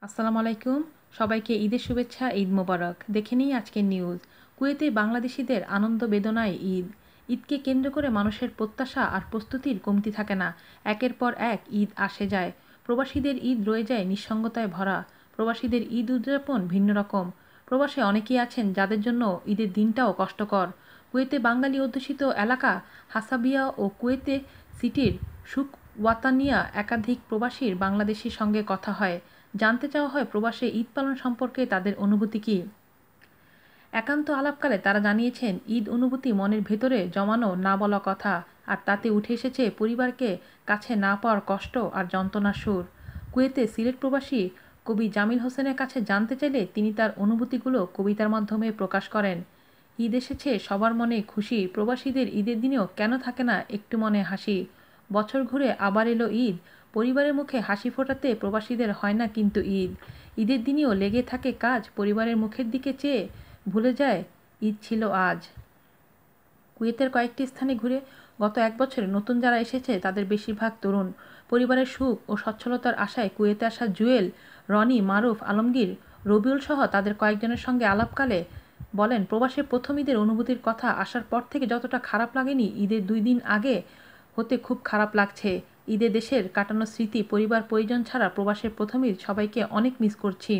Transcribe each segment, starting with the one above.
আসসালামু আলাইকুম। সবাইকে ঈদের শুভেচ্ছা, ঈদ মোবারক। দেখে নিই আজকের নিউজ। কুয়েতে বাংলাদেশিদের আনন্দ বেদনায় ঈদ। ঈদকে কেন্দ্র করে মানুষের প্রত্যাশা আর প্রস্তুতির কমতি থাকে না। একের পর এক ঈদ আসে যায়। প্রবাসীদের ঈদ রয়ে যায় নিঃসঙ্গতায় ভরা। প্রবাসীদের ঈদ উদযাপন ভিন্ন রকম। প্রবাসে অনেকেই আছেন যাদের জন্য ঈদের দিনটাও কষ্টকর। কুয়েতে বাঙালি অধ্যুষিত এলাকা হাসাবিয়া ও কুয়েতে সিটির সুক ওয়াতানিয়া একাধিক প্রবাসীর বাংলাদেশির সঙ্গে কথা হয়। জানতে চাওয়া হয় প্রবাসে ঈদ পালন সম্পর্কে তাদের অনুভূতি কী। একান্ত আলাপকালে তারা জানিয়েছেন ঈদ অনুভূতি মনের ভেতরে জমানো না বলা কথা, আর তাতে উঠে এসেছে পরিবারকে কাছে না পাওয়ার কষ্ট আর যন্ত্রণার সুর। কুয়েতে সিলেট প্রবাসী কবি জামিল হোসেনের কাছে জানতে চাইলে তিনি তার অনুভূতিগুলো কবিতার মাধ্যমে প্রকাশ করেন। ঈদ এসেছে, সবার মনে খুশি, প্রবাসীদের ঈদের দিনেও কেন থাকে না একটু মনে হাসি। বছর ঘুরে আবার এলো ঈদ, পরিবারের মুখে হাসি ফোটাতে প্রবাসীদের হয় না কিন্তু ঈদ। ঈদের দিনেও লেগে থাকে কাজ, পরিবারের মুখের দিকে চেয়ে ভুলে যায় ঈদ ছিল আজ। কুয়েতের কয়েকটি স্থানে ঘুরে গত এক বছরে নতুন যারা এসেছে তাদের বেশিরভাগ তরুণ। পরিবারের সুখ ও সচ্ছলতার আশায় কুয়েতে আসা জুয়েল, রনি, মারুফ, আলমগীর, রবিউল সহ তাদের কয়েকজনের সঙ্গে আলাপকালে বলেন, প্রবাসে প্রথম ঈদের অনুভূতির কথা আসার পর থেকে যতটা খারাপ লাগেনি, ঈদের 2 দিন আগে হতে খুব খারাপ লাগছে। ঈদে দেশের কাটানো স্মৃতি, পরিবার পরিজন ছাড়া প্রবাসের প্রথম ঈদ সবাইকে অনেক মিস করছি।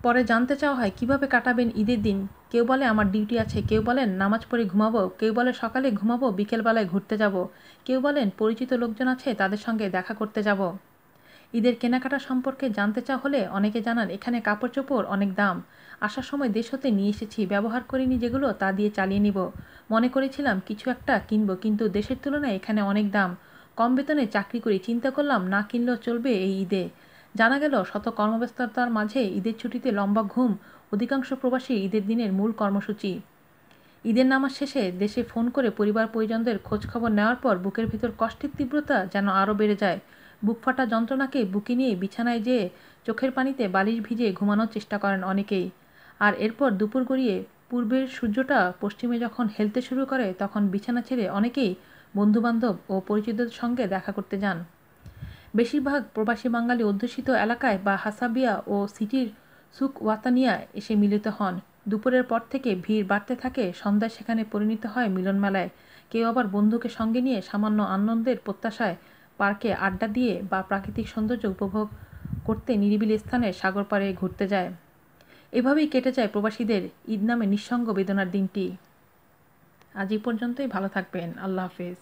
পরে জানতে চাওয়া হয় কিভাবে কাটাবেন ঈদের দিন। কেউ বলে আমার ডিউটি আছে, কেউ বলেন নামাজ পড়ে ঘুমাবো, কেউ বলে সকালে ঘুমাবো বিকেলবেলায় ঘুরতে যাব, কেউ বলেন পরিচিত লোকজন আছে তাদের সঙ্গে দেখা করতে যাব। ঈদের কেনাকাটা সম্পর্কে জানতে চাওয়া হলে অনেকে জানান এখানে কাপড় চোপড় অনেক দাম। আসার সময় দেশ হতে নিয়ে এসেছি, ব্যবহার করিনি যেগুলো তা দিয়ে চালিয়ে নিব। মনে করেছিলাম কিছু একটা কিনবো, কিন্তু দেশের তুলনায় এখানে অনেক দাম। কম বেতনে চাকরি করি, চিন্তা করলাম না কিনলেও চলবে এই ঈদে। জানা গেল শত কর্মব্যস্ততার মাঝে ঈদের ছুটিতে লম্বা ঘুম অধিকাংশ প্রবাসী ঈদের দিনের মূল কর্মসূচি। ঈদের নামাজ শেষে দেশে ফোন করে পরিবার পরিজনদের খোঁজখবর নেওয়ার পর বুকের ভিতর কষ্টের তীব্রতা যেন আরও বেড়ে যায়। বুক ফাটা যন্ত্রণাকে বুকে নিয়ে বিছানায় যেয়ে চোখের পানিতে বালিশ ভিজিয়ে ঘুমানোর চেষ্টা করেন অনেকেই। আর এরপর দুপুর গড়িয়ে পূর্বের সূর্যটা পশ্চিমে যখন হেলতে শুরু করে, তখন বিছানা ছেড়ে অনেকেই বন্ধুবান্ধব ও পরিচিতদের সঙ্গে দেখা করতে যান। বেশিরভাগ প্রবাসী বাঙালি অধ্যুষিত এলাকায় বা হাসাবিয়া ও সিটির সুক ওয়াতানিয়া এসে মিলিত হন। দুপুরের পর থেকে ভিড় বাড়তে থাকে, সন্ধ্যায় সেখানে পরিণত হয় মিলন মেলায়। কেউ আবার বন্ধুকে সঙ্গে নিয়ে সামান্য আনন্দের প্রত্যাশায় পার্কে আড্ডা দিয়ে বা প্রাকৃতিক সৌন্দর্য উপভোগ করতে নিরিবিলি স্থানে সাগর পাড়ে ঘুরতে যায়। এভাবেই কেটে যায় প্রবাসীদের ঈদ নামে নিঃসঙ্গ বেদনার দিনটি। আজ এই পর্যন্তই, ভালো থাকবেন। আল্লাহ হাফেজ।